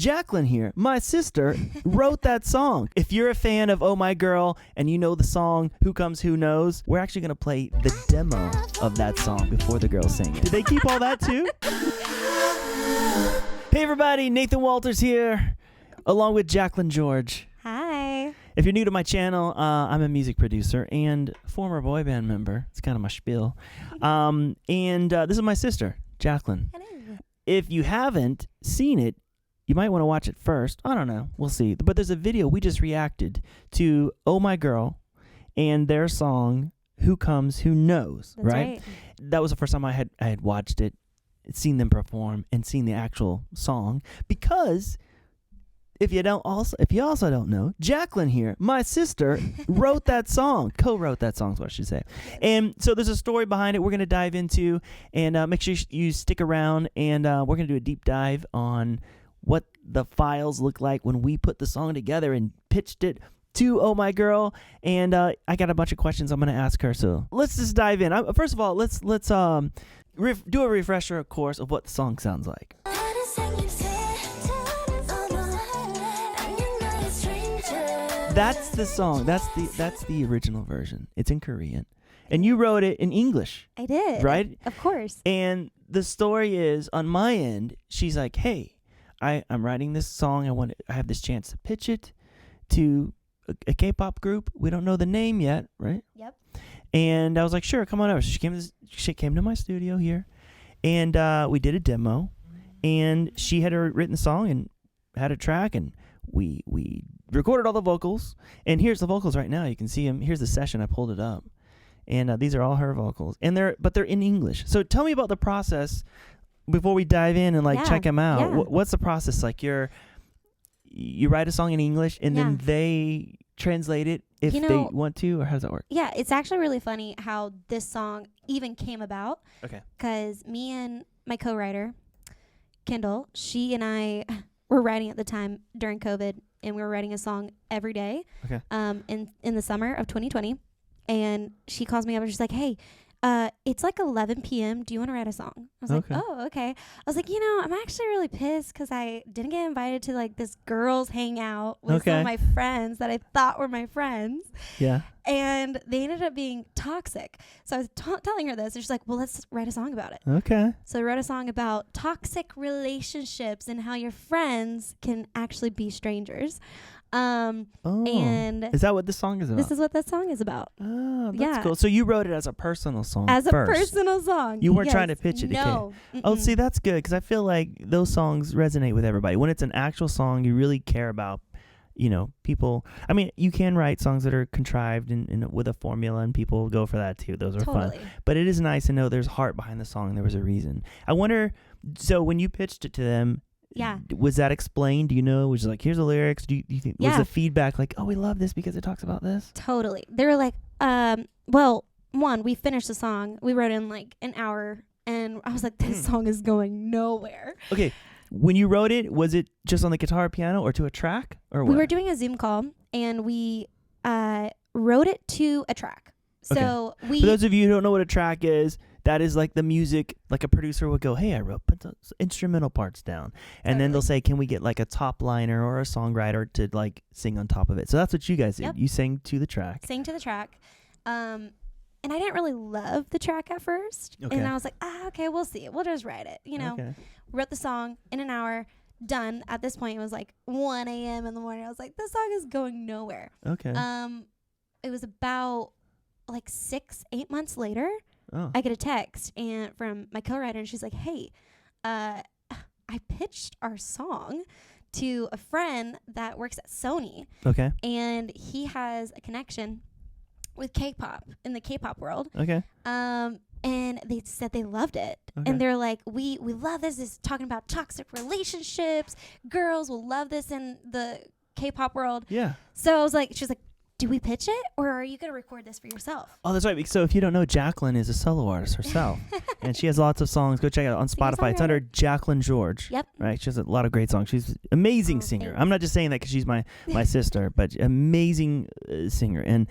Jacquelyn here, my sister, wrote that song. If you're a fan of Oh My Girl and you know the song Who Comes Who Knows, we're actually going to play the demo of that song before the girls sing it. Did they keep all that too? Hey everybody, Nathan Walters here, along with Jacquelyn George. Hi. If you're new to my channel, I'm a music producer and former boy band member. It's kind of my spiel. This is my sister, Jacquelyn. Hello. If you haven't seen it, you might want to watch it first. I don't know. We'll see. But there's a video we just reacted to Oh My Girl and their song Who Comes Who Knows, That's right? That was the first time I had watched it, seen them perform, and seen the actual song. Because if you also don't know, Jacquelyn here, my sister, wrote that song, co-wrote that song is what I should say. And so there's a story behind it we're going to dive into, and make sure you stick around, and we're going to do a deep dive on what the files look like when we put the song together and pitched it to Oh My Girl. And I got a bunch of questions I'm going to ask her, so let's just dive in. First of all, let's do a refresher, of course, of what the song sounds like. That's the song. That's the original version. It's in Korean. And you wrote it in English. I did. Right? Of course. And the story is, on my end, she's like, hey, I'm writing this song. I have this chance to pitch it to a K-pop group. We don't know the name yet, right? Yep. And I was like, sure, come on over. So she came to my studio here, and we did a demo. And she had written the song and had a track, and we recorded all the vocals. And here's the vocals right now. You can see them. Here's the session. I pulled it up, and these are all her vocals. And they're in English. So tell me about the process before we dive in and check them out. Yeah. What's the process like? You write a song in English, and then they translate it if they want to, or how does that work? Yeah, it's actually really funny how this song even came about. Okay. Because me and my co-writer, Kendall, she and I were writing at the time during COVID, and we were writing a song every day. Okay. In the summer of 2020, and she calls me up and she's like, hey, it's like 11 p.m. Do you want to write a song? I was like, oh, okay. I was like, I'm actually really pissed because I didn't get invited to this girls hangout with some of my friends that I thought were my friends. Yeah. And they ended up being toxic. So I was telling her this, and she's like, well, let's write a song about it. Okay. So I wrote a song about toxic relationships and how your friends can actually be strangers. And is that what this song is about? This is what that song is about. Oh, that's cool. So you wrote it as a personal song As first. a personal song. You weren't trying to pitch it. No. Oh, see, that's good, because I feel like those songs resonate with everybody. When it's an actual song, you really care about, people. I mean, you can write songs that are contrived and with a formula, and people go for that too. Those are fun. But it is nice to know there's heart behind the song and there was a reason. I wonder, so when you pitched it to them, was that explained? Do you know? Was it like, here's the lyrics? Do you think was the feedback like, oh, we love this because it talks about this? Totally. They were like, well, we finished the song. We wrote in an hour, and I was like, this song is going nowhere. Okay. When you wrote it, was it just on the guitar, piano, or to a track, or what? We were doing a Zoom call, and we wrote it to a track. So for those of you who don't know what a track is, that is like the music, like a producer would go, hey, put the instrumental parts down. And then they'll say, can we get a top liner or a songwriter to sing on top of it? So that's what you guys did. Yep. You sang to the track. Sang to the track. And I didn't really love the track at first. Okay. And I was like, okay, we'll see. We'll just write it. Okay. Wrote the song in an hour, done. At this point, it was 1 a.m. in the morning. I was like, this song is going nowhere. Okay. It was about 6-8 months later. Oh. I get a text from my co-writer, and she's like, hey, I pitched our song to a friend that works at Sony. Okay. And he has a connection with K-pop, in the K-pop world. Okay. And they said they loved it. Okay. And they're like, we love this. It's talking about toxic relationships. Girls will love this in the K-pop world. Yeah. So I was like, she's like, do we pitch it, or are you going to record this for yourself? Oh, that's right. So if you don't know, Jacquelyn is a solo artist herself. And she has lots of songs. Go check it out on Spotify. It's under Jacquelyn George. Yep. Right. She has a lot of great songs. She's an amazing singer. Thanks. I'm not just saying that because she's my sister, but amazing singer. And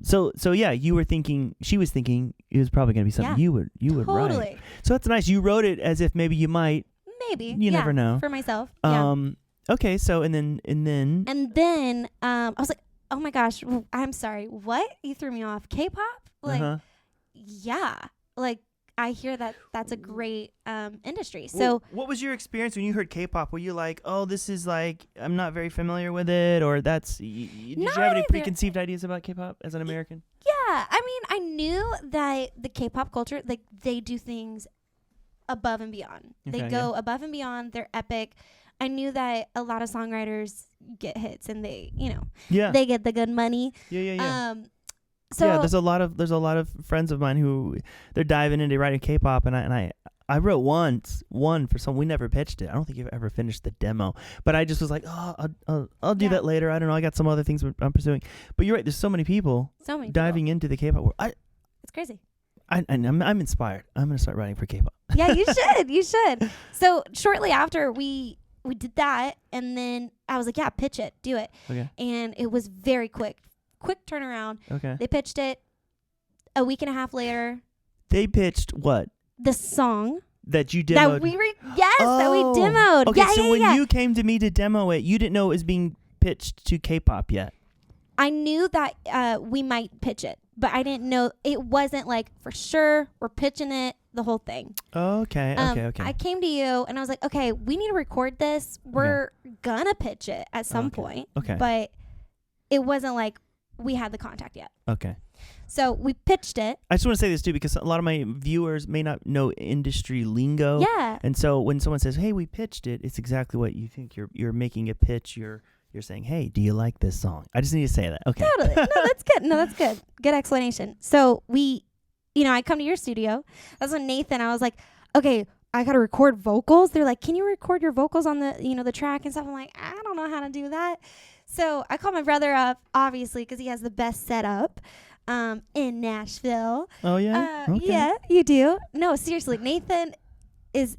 so yeah, she was thinking it was probably going to be something you would write. So that's nice. You wrote it as if maybe you might maybe. You never know. For myself. Okay, so and then I was like, oh my gosh, I'm sorry. What? You threw me off. K-pop? Like, yeah. Like, I hear that that's a great industry. So what was your experience when you heard K-pop? Were you like, oh, this is like, I'm not very familiar with it, or did you have any preconceived ideas about K-pop as an American? Yeah. I mean, I knew that the K-pop culture, like, they do things above and beyond. They go above and beyond. They're epic. I knew that a lot of songwriters get hits and they, they get the good money. So there's a lot of friends of mine who they're diving into writing K-pop, and I wrote one for some. We never pitched it. I don't think you've ever finished the demo, but I just was like, I'll do that later. I don't know. I got some other things I'm pursuing. But you're right. There's so many people diving into the K-pop world. It's crazy. I'm inspired. I'm gonna start writing for K-pop. Yeah, you should. You should. So shortly after we did that, and then I was like, yeah, pitch it, do it. Okay. And it was very quick turnaround. Okay. They pitched it a week and a half later. They pitched what? The song that you demoed. That we demoed. Okay, so when you came to me to demo it, you didn't know it was being pitched to K-pop yet. I knew that we might pitch it, but I didn't know it wasn't like for sure we're pitching it, the whole thing. Okay. I came to you and I was like, okay, we need to record this. We're gonna pitch it at some point. Okay. But it wasn't like we had the contact yet. Okay. So we pitched it. I just want to say this too, because a lot of my viewers may not know industry lingo. Yeah. And so when someone says, "Hey, we pitched it," it's exactly what you think. You're making a pitch. You're saying, "Hey, do you like this song?" I just need to say that. Okay. Totally. No, that's good. Good explanation. So I come to your studio. That's when Nathan, I was like, okay, I got to record vocals. They're like, can you record your vocals on the, the track and stuff? I'm like, I don't know how to do that. So I called my brother up, obviously, because he has the best setup in Nashville. Oh, yeah? Okay. Yeah, you do. No, seriously, Nathan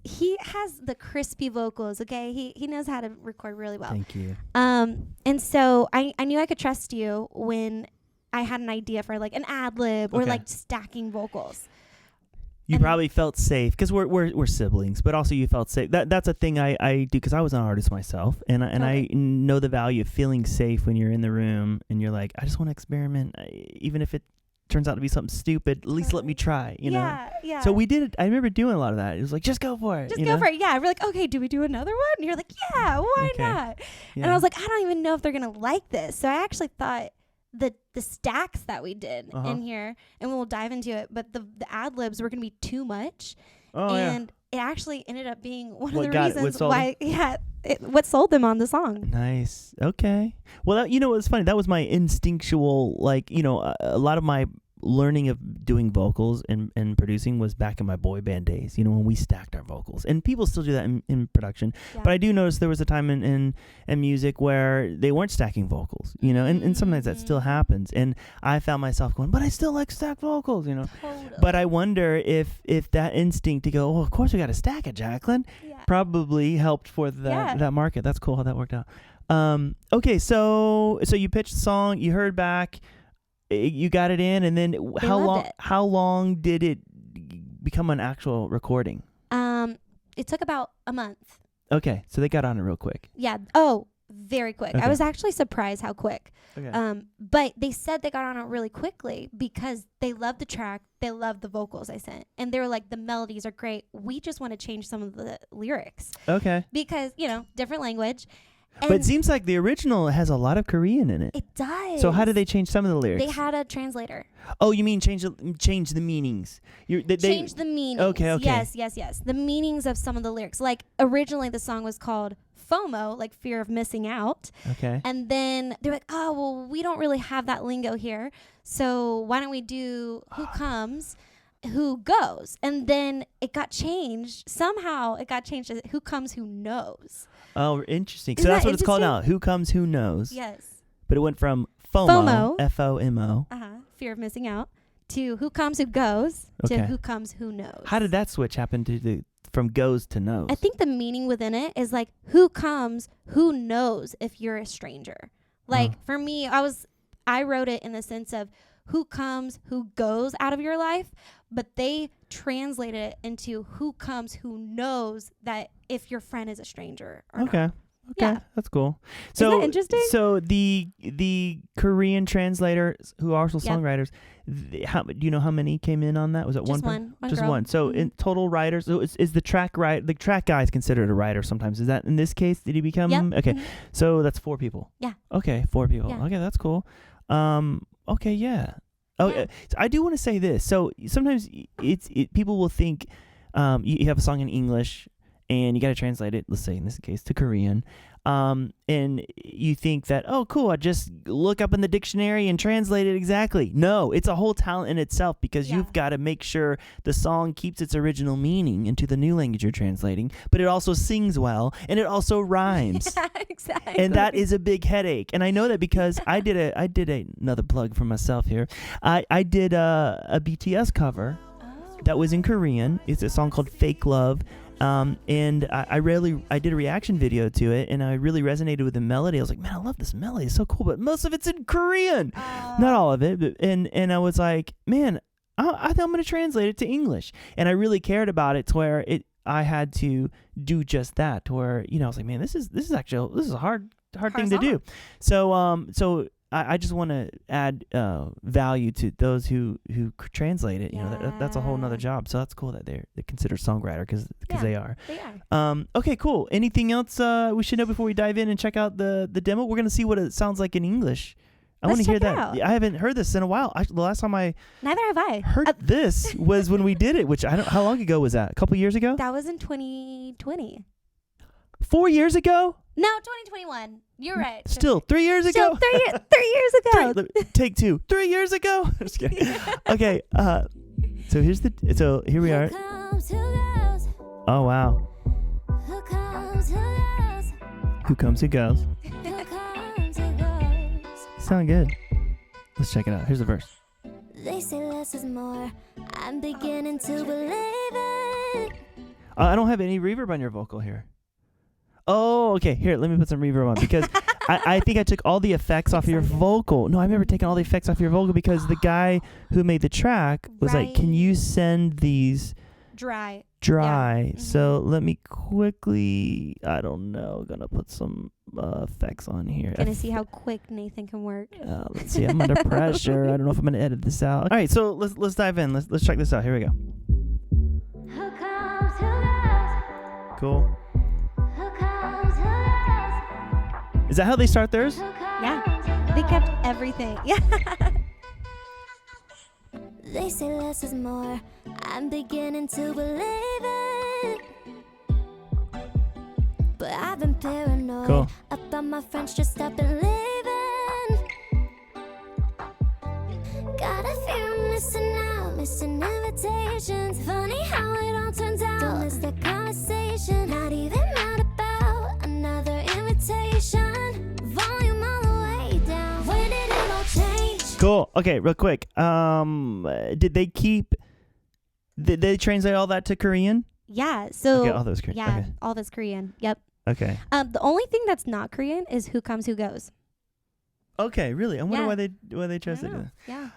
he has the crispy vocals, okay? He knows how to record really well. Thank you. And so I knew I could trust you when I had an idea for like an ad-lib or like stacking vocals. You probably felt safe because we're siblings, but also you felt safe. That's a thing I do because I was an artist myself, and I know the value of feeling safe when you're in the room and you're like, I just want to experiment, even if it turns out to be something stupid. At least let me try, you know. Yeah. So we did it. I remember doing a lot of that. It was like, just go for it. Just go for it. Yeah. We're like, okay, do we do another one? And you're like, yeah, why not? Yeah. And I was like, I don't even know if they're gonna like this. So I actually thought the stacks that we did in here, and we'll dive into it, but the ad-libs were going to be too much. And it actually ended up being one of the reasons why, what sold them on the song. Nice. Okay. Well, it was funny. That was my instinctual, a lot of my learning of doing vocals and producing was back in my boy band days, when we stacked our vocals, and people still do that in production. But I do notice there was a time in music where they weren't stacking vocals, and sometimes that still happens. And I found myself going, but I still like stacked vocals, Totally. But I wonder if that instinct to go, of course we got to stack it, Jacquelyn, probably helped for that market. That's cool how that worked out. Okay. So you pitched the song, you heard back, you got it in, and then how long did it become an actual recording? It took about a month. Okay, so they got on it real quick. Yeah. Oh, very quick. Okay. I was actually surprised how quick. Okay. But they said they got on it really quickly because they loved the track, they loved the vocals I sent, and they were like, the melodies are great. We just want to change some of the lyrics. Okay. Because different language. But it seems like the original has a lot of Korean in it. It does. So how did they change some of the lyrics? They had a translator. Oh, you mean change the meanings? Change the meanings. Okay. Yes. The meanings of some of the lyrics. Like originally the song was called FOMO, like fear of missing out. Okay. And then they're like, oh, well, we don't really have that lingo here. So why don't we do who comes, who goes? And then it got changed. Somehow it got changed to who comes, who knows. Oh, interesting. So that's what it's called now. Who comes, who knows. Yes. But it went from FOMO. FOMO. Fear of missing out, to who comes, who goes, to who comes, who knows. How did that switch happen from goes to knows? I think the meaning within it is like who comes, who knows if you're a stranger. Like for me, I wrote it in the sense of who comes, who goes out of your life, but they translated it into who comes, who knows that if your friend is a stranger or Okay. not. Okay, Yeah. that's cool. So Isn't that interesting? So the Korean translators who are also songwriters, do you know how many came in on that? Was it Just one? one Just girl. one. So in total writers, so is the track guy is considered a writer sometimes? Is that in this case? Did he become? Yep. Okay, Mhm. so that's 4 people. Yeah. Okay, 4 people. Yeah. Okay, that's cool. Okay, yeah. Oh, Yeah. so I do want to say this. So sometimes people will think you have a song in English and you got to translate it, let's say in this case, to Korean. And you think that, oh, cool, I just look up in the dictionary and translate it exactly. No, it's a whole talent in itself because you've got to make sure the song keeps its original meaning into the new language you're translating, but it also sings well and it also rhymes. Yeah, exactly. And that is a big headache. And I know that because I did another plug for myself here. I did a BTS cover that was in Korean. It's a song called Fake Love. And I did a reaction video to it, and I really resonated with the melody. I was like, man, I love this melody. It's so cool, but most of it's in Korean. Not all of it, but, and I was like, man, I think I'm going to translate it to English. And I really cared about it to where I had to do just that, to where, I was like, man, this is a hard thing to do. So I just want to add value to those who translate it. That's a whole nother job. So that's cool that they're considered songwriter because they are. They are. Okay, cool. Anything else we should know before we dive in and check out the demo? We're gonna see what it sounds like in English. I want to hear that. Out. I haven't heard this in a while. The last time I Neither have I heard this was when we did it, which I don't. How long ago was that? A couple years ago? That was in 2020. 4 years ago? No, 2021. You're right. Still 3 years ago. Still 3 years ago. Take 2. 3 years ago. Just kidding. Okay. So here we are. Oh wow. Who comes? Who goes? Sound good. Let's check it out. Here's the verse. They say less is more. I'm beginning to believe it. I don't have any reverb on your vocal here. Oh, okay. Here, let me put some reverb on because I think I took all the effects off your vocal. No, I remember taking all the effects off your vocal because the guy who made the track was like, can you send these dry? Yeah. Mm-hmm. So let me quickly, I don't know, gonna put some effects on here. Gonna see how quick Nathan can work. Let's see. I'm under pressure. I don't know if I'm gonna edit this out. All right, so let's dive in. Let's check this out. Here we go. Cool. Is that how they start theirs? Yeah, they kept everything. Yeah. They say less is more. I'm beginning to believe it. But I've been paranoid. Cool. About my friends just stopping living. Got a fear I'm missing out, missing invitations. Funny how it all turns out. Don't miss that conversation. Not even mad about another invitation. Volume all the way down. When did it all change? Cool. Okay, real quick. Did they translate all that to Korean? Yeah. So Okay, all those Korean. yeah, Okay. all this Korean. Yep. Okay. The only thing that's not Korean is who comes, who goes. Okay, really? I wonder Yeah. why they chose I don't it. know. Yeah.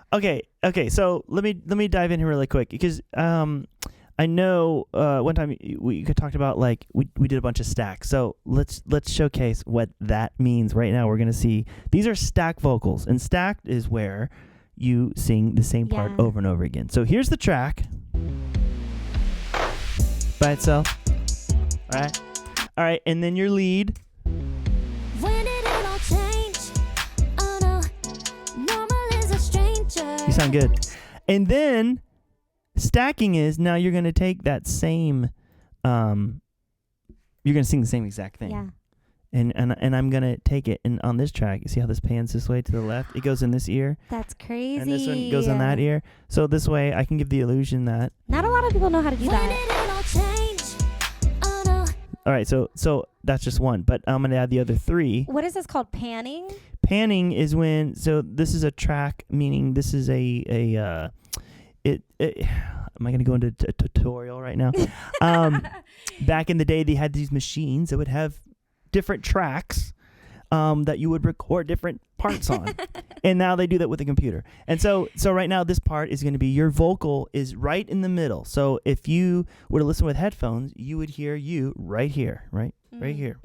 Okay. So let me dive in here really quick because I know one time we talked about like we did a bunch of stacks. So let's showcase what that means right now. We're gonna see these are stack vocals, and stacked is where you sing the same part Yeah. over and over again. So here's the track by itself. All right, and then your lead. When did it all change? Oh no, normal is a stranger. You sound good. And then stacking is now you're going to take that same, you're going to sing the same exact thing. Yeah. And I'm going to take it, and on this track, you see how this pans this way to the left? It goes in this ear. That's crazy. And this one goes on that ear. So this way I can give the illusion that. Not a lot of people know how to do When that. did it all change? Oh no. All right, so that's just one, but I'm going to add the other 3. What is this called? Panning? Panning is when, so this is a track, meaning this is am I going to go into a tutorial right now? Back in the day, they had these machines that would have different tracks that you would record different parts on. And now they do that with the computer. And so right now this part is going to be your vocal is right in the middle. So if you were to listen with headphones, you would hear you right here, right here.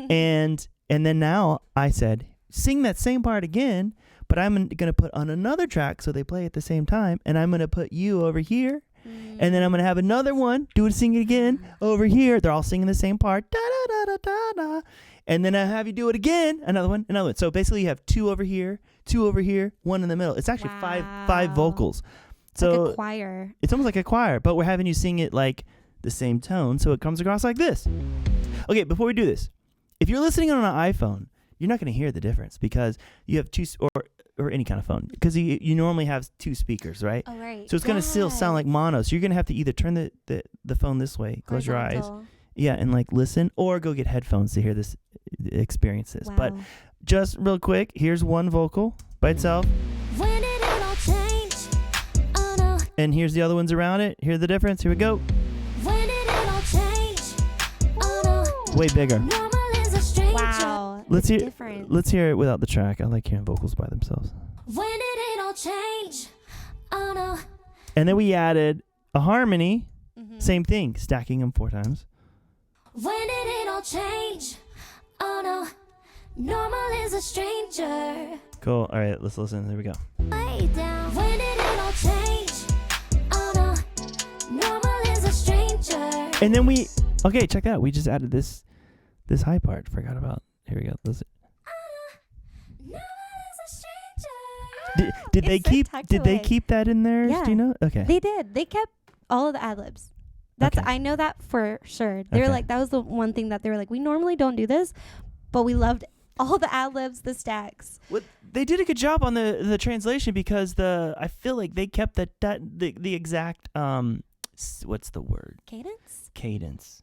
And then now I said, sing that same part again, but I'm going to put on another track so they play at the same time, and I'm going to put you over here. And then I'm going to have another one, sing it again over here. They're all singing the same part. Da, da, da, da, da. And then I have you do it again. Another one. So basically you have two over here, one in the middle. It's actually five vocals. So like a choir. It's almost like a choir, but we're having you sing it like the same tone, so it comes across like this. Okay, before we do this, if you're listening on an iPhone, you're not going to hear the difference because you have two, or any kind of phone, because you normally have two speakers, right? Oh, right. So it's going to still sound like mono. So you're going to have to either turn the phone this way, close your eyes, and like listen, or go get headphones to hear this, experience this. Wow. But just real quick, here's one vocal by itself. When did it all change? Oh no. And here's the other ones around it. Hear the difference. Here we go. When did it all change? Oh no. Way bigger. Normal is a stranger. Wow. Let's it's hear. different. Let's hear it without the track. I like hearing vocals by themselves. When did it all change? Oh no. And then we added a harmony. Same thing, stacking them 4 times. When did it all change? Oh no. Normal is a stranger. Cool. All right, let's listen. There we go. Way down. When did it all change? Oh no. Normal is a stranger. And then okay, check that out. We just added this high part. Forgot about. Here we go. Listen. Normal is a stranger. Did they It's so keep? tucked Did they away. keep that in there? Yeah. Do you know? Okay. They did. They kept all of the ad-libs. That's Okay. I know that for sure. They were Okay. like, that was the one thing that they were like, we normally don't do this, but we loved all the ad-libs, the stacks. Well, they did a good job on the translation because I feel like they kept the exact what's the word? Cadence? Cadence.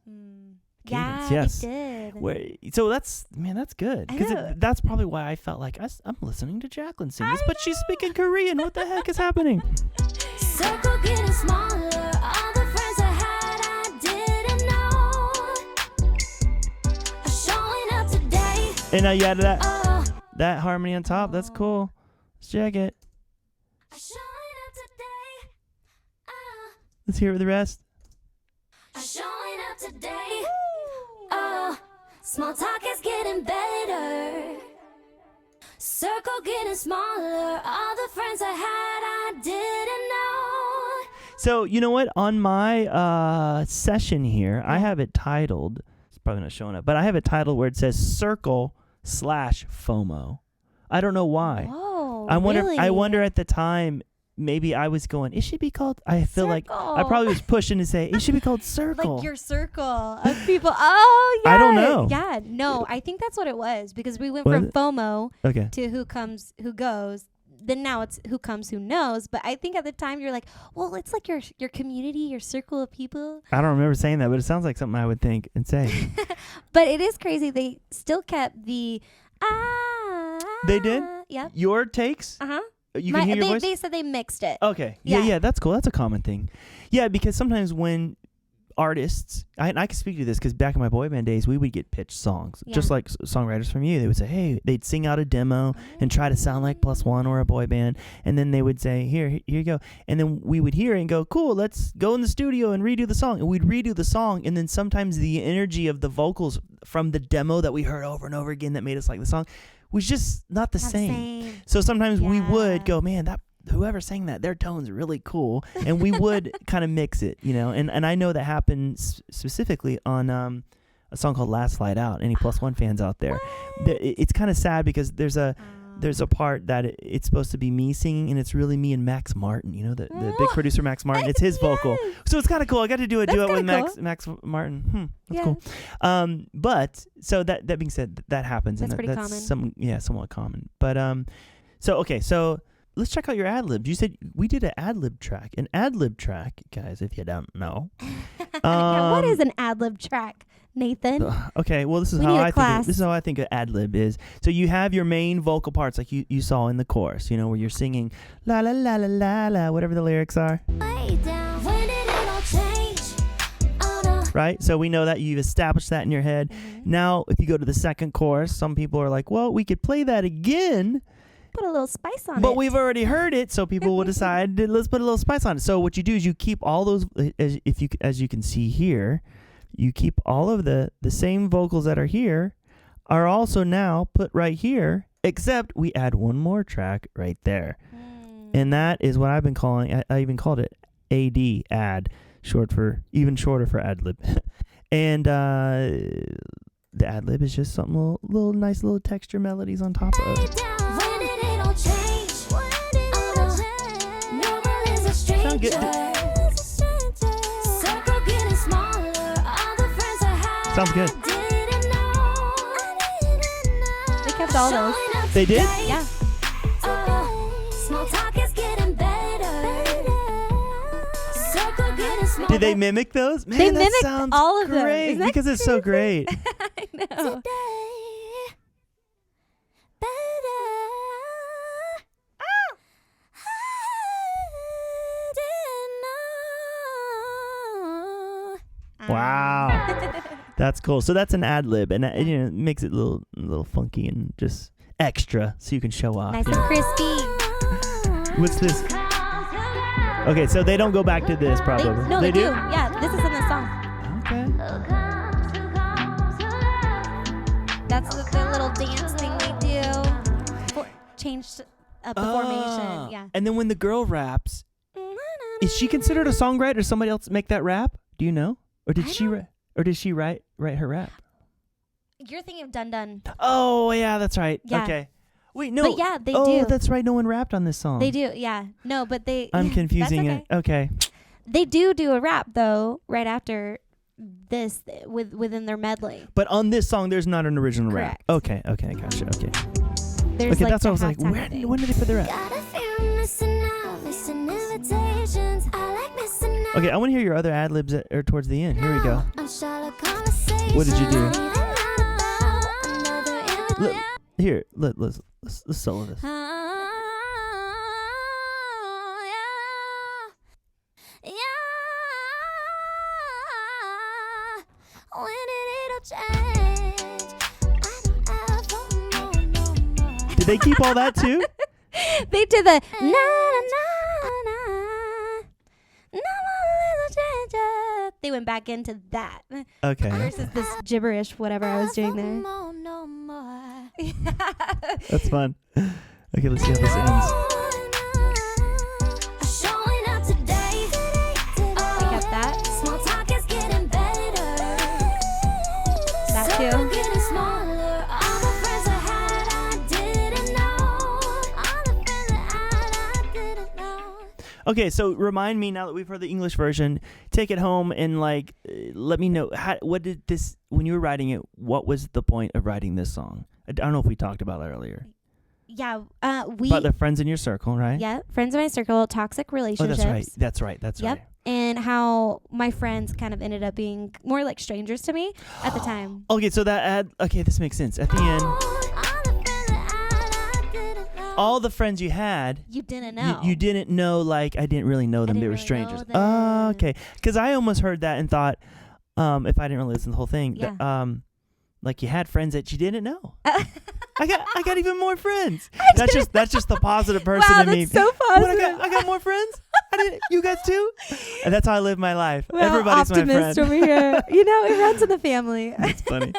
Yeah, yes. they did. So that's good I because know. that's probably why I felt like I'm listening to Jacquelyn sing this, but she's speaking Korean. What the heck is happening? Circle getting smaller. All the friends I had, I didn't know. Are showing up today. And now you added that Oh, that harmony on top. That's cool. Let's check it. are showing up today. Oh, Let's hear it with the rest. are showing up today. Oh, small talk is getting better. Circle getting smaller. All the friends I had, I didn't know. So you know what? On my session here, I have it titled. It's probably not showing up, but I have it titled where it says Circle/FOMO. I don't know why. Whoa, I wonder. really? I wonder at the time. Maybe I was going. It should be called. I feel like I Circle. probably was pushing to say it should be called Circle. Like your circle of people. Oh, yeah. I don't know. Yeah, no, I think that's what it was because we went Was from it? FOMO Okay. to who comes, who goes. Then now it's who comes, who knows. But I think at the time you're like, well, it's like your community, your circle of people. I don't remember saying that, but it sounds like something I would think and say. But it is crazy. They still kept the They did? Yep. Your takes? Uh huh. You can hear your voice? They said they mixed it. Okay. Yeah. Yeah, that's cool. That's a common thing. Yeah, because sometimes when artists, and I can speak to this because back in my boy band days, we would get pitched songs. Yeah. Just like songwriters from you. They would say, hey, they'd sing out a demo and try to sound like Plus One or a boy band. And then they would say, here you go. And then we would hear it and go, cool, let's go in the studio and redo the song. And we'd redo the song. And then sometimes the energy of the vocals from the demo that we heard over and over again that made us like the song was just not the same. So sometimes we would go, man, that whoever sang that, their tone's really cool, and we would kind of mix it, and I know that happened specifically on a song called Last Flight Out. Any Plus One fans out there? It's kind of sad because there's a part that it's supposed to be me singing, and it's really me and Max Martin, the big producer Max Martin. It's his vocal, so it's kind of cool. I got to do a duet with Max Martin. That's cool. But so that being said, that happens. That's and pretty that's common. Somewhat common. But so let's check out your ad-libs. You said we did an ad-lib track. An ad-lib track, guys, if you don't know. Yeah, what is an ad-lib track, Nathan? Okay, well, this is We how need a I think. class. This is how I think an ad-lib is. So you have your main vocal parts, like you saw in the chorus, where you're singing la la la la la la, whatever the lyrics are. Way down. When did it all change? Oh no. Right? So we know that you've established that in your head. Now, if you go to the second chorus, some people are like, well, we could play that again. put a little spice on it. But we've already heard it, so people will decide, let's put a little spice on it. So what you do is you keep all those, as you can see here, you keep all of the same vocals that are here are also now put right here, except we add one more track right there. And that is what I've been calling, I even called it add, even shorter for Adlib. And the Adlib is just something little nice little texture melodies on top of it. Sound good. Sounds good. They kept all those. They did? Yeah. Did they mimic those? Man, they that mimicked sounds all of great them. because it's so great. I know. Wow. That's cool. So that's an ad lib, and it makes it a little funky and just extra so you can show off. Nice and crispy. What's this? Okay, so they don't go back to this probably. They do. Yeah, this is in the song. Okay. That's the little dance thing they do. Changed up the formation. Yeah. And then when the girl raps, is she considered a songwriter? Does somebody else make that rap? Do you know? Or did she write? Or did she write her rap? You're thinking of Dun Dun. Oh yeah, that's right. Yeah. Okay. Wait, no. But yeah, they do. Oh, that's right. No one rapped on this song. They do. Yeah. No, but they. I'm confusing that's it. Okay. They do a rap though right after this within their medley. But on this song, there's not an original Correct. rap. Okay. Gotcha. Okay. There's okay, like that's what I was like. When did they put the rap? Okay, I want to hear your other ad libs or towards the end. Here we go. What did you do? Let's solo this. Did they keep all that too? They did the na na na na. They went back into that. Okay. Versus this gibberish, whatever I was doing there. That's fun. Okay, let's see how this ends. I got that. That too. Okay, so remind me now that we've heard the English version, take it home and let me know what did this when you were writing it. What was the point of writing this song? I don't know if we talked about it earlier. Yeah, about the friends in your circle, right? Yeah, friends in my circle, toxic relationships. Oh, that's right. That's right. And how my friends kind of ended up being more like strangers to me at the time. Okay, so this makes sense. At the end, all the friends you had, you didn't know. You didn't know, I didn't really know them. They were strangers. Oh, okay. Because I almost heard that and thought, if I didn't really listen to the whole thing, that, you had friends that you didn't know. I got even more friends. That's just the positive person in me. That's so positive. I got more friends. You guys too? And that's how I live my life. Well, everybody's my friend. Optimist over here. It runs in the family. That's funny.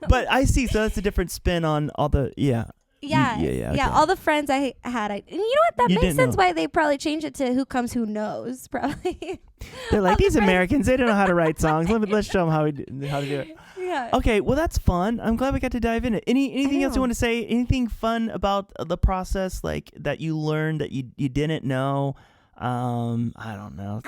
But I see. So that's a different spin on all the Yeah. Okay. All the friends I had. And you know what? That makes sense why they probably changed it to Who Comes Who Knows, probably. They're like, these Americans, they don't know how to write songs. Let's show them how to do it. Yeah. Okay, well, that's fun. I'm glad we got to dive in it. Anything else you want to say? Anything fun about the process, that you learned that you didn't know? I don't know.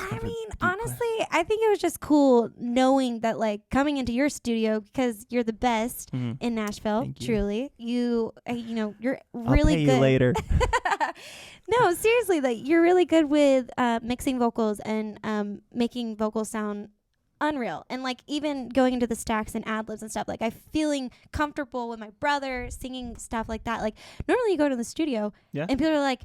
Honestly, I think it was just cool knowing that, coming into your studio, because you're the best in Nashville. Truly, you're really I'll pay good. You later. No, seriously, you're really good with mixing vocals and making vocals sound unreal, and even going into the stacks and ad-libs and stuff. I'm feeling comfortable with my brother singing stuff like that. Normally you go to the studio and people are like,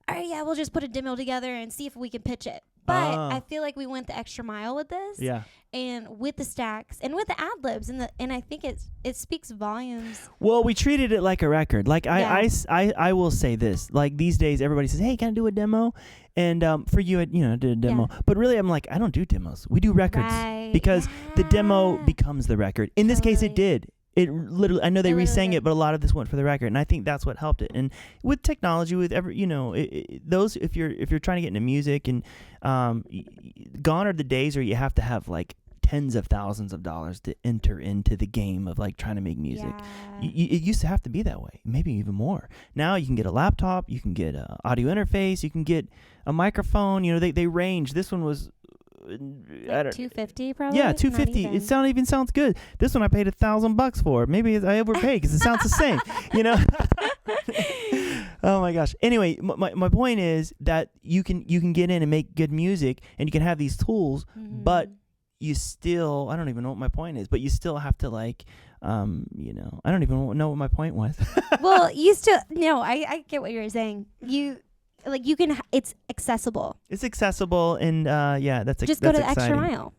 all right, yeah, we'll just put a demo together and see if we can pitch it. But I feel like we went the extra mile with this. Yeah. and with the stacks and with the ad-libs and I think it speaks volumes. Well, we treated it like a record. Like I will say this, like these days everybody says, hey, can I do a demo? And for you, I did a demo. Yeah. But really, I'm like, I don't do demos. We do records. Because the demo becomes the record. In this case, it did. It literally, I know they re-sang it, but a lot of this went for the record, and I think that's what helped it. And with technology, with those, if you're trying to get into music, and gone are the days where you have to have like tens of thousands of dollars to enter into the game of like trying to make music. Yeah. It used to have to be that way, maybe even more. Now you can get a laptop, you can get an audio interface, you can get a microphone. They range. This one was. Like $250 probably. Yeah, $250. It even sounds good. This one I paid $1,000 for. Maybe I overpaid because it sounds the same. Oh my gosh. Anyway, my point is that you can get in and make good music, and you can have these tools, but you still, I don't even know what my point is, but you still have to like, I don't even know what my point was. Well, you still no. I get what you're saying. You can. It's accessible. It's accessible, and that's just go to the exciting. extra mile.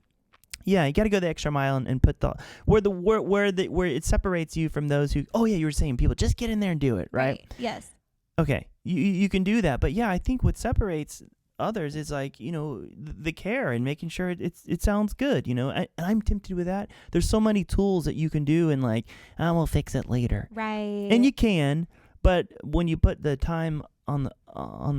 Yeah, you got to go the extra mile and put where it separates you from those who. Oh yeah, you were saying people just get in there and do it, right? Yes. Okay, you can do that, but yeah, I think what separates others is like the care and making sure it sounds good. And I'm tempted with that. There's so many tools that you can do, and like I will fix it later. Right. And you can, but when you put the time on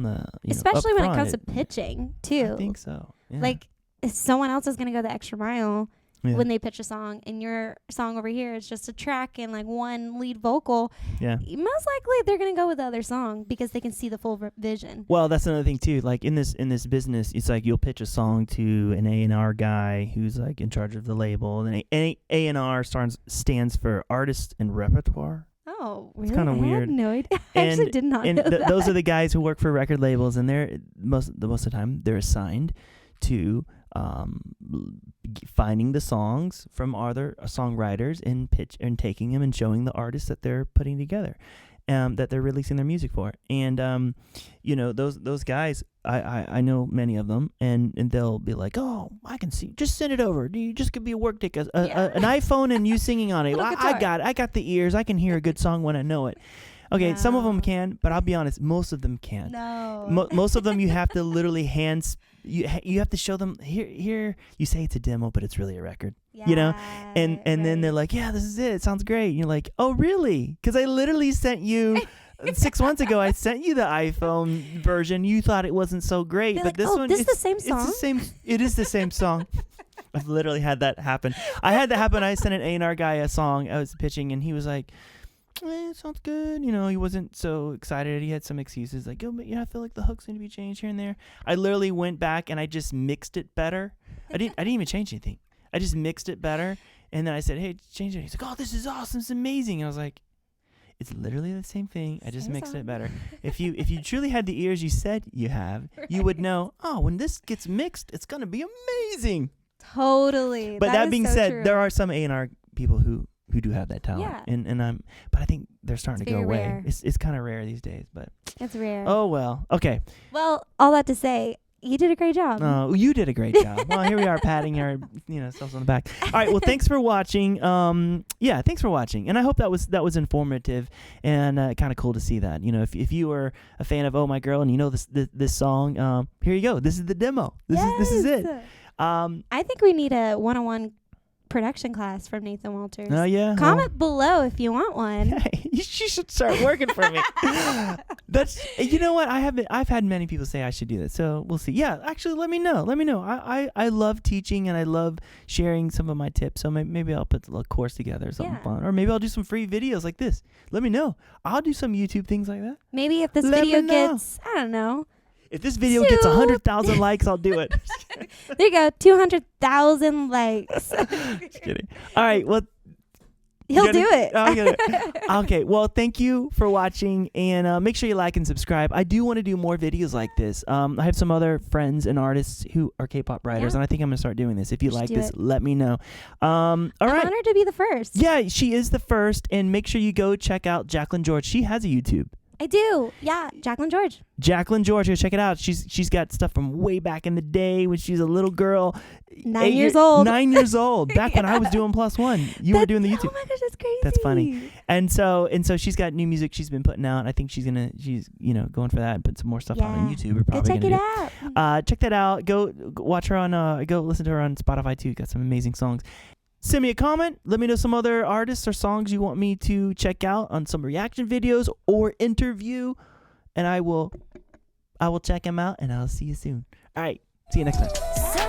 the especially when it comes to pitching too. I think so. Yeah. Like if someone else is gonna go the extra mile when they pitch a song, and your song over here is just a track and like one lead vocal. Yeah. Most likely they're gonna go with the other song because they can see the full vision. Well, that's another thing too. Like in this business, it's like you'll pitch a song to an A&R guy who's like in charge of the label, and A&R stands for Artist and Repertoire. Oh, really? It's kind of weird. I had no idea. I actually did not know that. Those are the guys who work for record labels, and they're most of the time they're assigned to finding the songs from other songwriters and taking them and showing the artists that they're putting together, that they're releasing their music for. And those guys, I know many of them, and they'll be like, oh, I can see, just send it over. You just could be a work ticket, an iPhone and you singing on it. I got the ears. I can hear a good song when I know it. Okay, some of them can, but I'll be honest, most of them can't. No. Most of them you have to literally you have to show them, here you say it's a demo, but it's really a record. Yeah, and then they're like, yeah, this is it. It sounds great. And you're like, oh, really? Because I literally sent you 6 months ago. I sent you the iPhone version. You thought it wasn't so great, they're but like, this one, this is the same song. It's the same. It is the same song. I've literally had that happen. I had that happen. I sent an A&R guy a song I was pitching, and he was like, it sounds good. He wasn't so excited. He had some excuses like, oh, but I feel like the hooks need to be changed here and there. I literally went back and I just mixed it better. I didn't even change anything. I just mixed it better. And then I said, hey, change it. He's like, oh, this is awesome. It's amazing. And I was like, it's literally the same thing. I just mixed it better. If you truly had the ears you said you have, you would know, oh, when this gets mixed, it's going to be amazing. Totally. But that being said, there are some A&R people who do have that talent. Yeah. But I think they're starting to go away. Rare. It's kind of rare these days, but it's rare. Oh well. Okay. Well, all that to say, you did a great job. Oh, you did a great job. Well, here we are patting our ourselves on the back. All right. Well, thanks for watching. Thanks for watching, and I hope that was informative and kind of cool to see that. If you were a fan of Oh My Girl and this song, here you go. This is the demo. This is it. I think we need a 101 production class from Nathan Walters. Oh yeah. Comment below if you want one. Hey, you should start working for me. That's what I've had many people say I should do that. So we'll see. Yeah, actually, let me know. I love teaching and I love sharing some of my tips. So maybe I'll put a little course together or something fun, or maybe I'll do some free videos like this. Let me know. I'll do some YouTube things like that. Maybe if this video gets, I don't know. If this video gets 100,000 likes, I'll do it. There you go, 200,000 likes. Just kidding. All right, well. He'll do it. Okay, well, thank you for watching, and make sure you like and subscribe. I do want to do more videos like this. I have some other friends and artists who are K-pop writers, and I think I'm going to start doing this. If you like this, let me know. All right. I'm honored to be the first. Yeah, she is the first, and make sure you go check out Jacquelyn George. She has a YouTube. I do. Yeah, Jacquelyn George. Jacquelyn George, go check it out. She's got stuff from way back in the day when she's a little girl. 9 years old. 9 years old. Back when I was doing +1. You were doing the YouTube. Oh my gosh, that's crazy. That's funny. And so she's got new music she's been putting out. I think she's going for that and put some more stuff out on YouTube. We're probably go check it out. Check that out. Go watch her on go listen to her on Spotify too. Got some amazing songs. Send me a comment. Let me know some other artists or songs you want me to check out on some reaction videos or interview, and I will check them out, and I'll see you soon. All right. See you next time.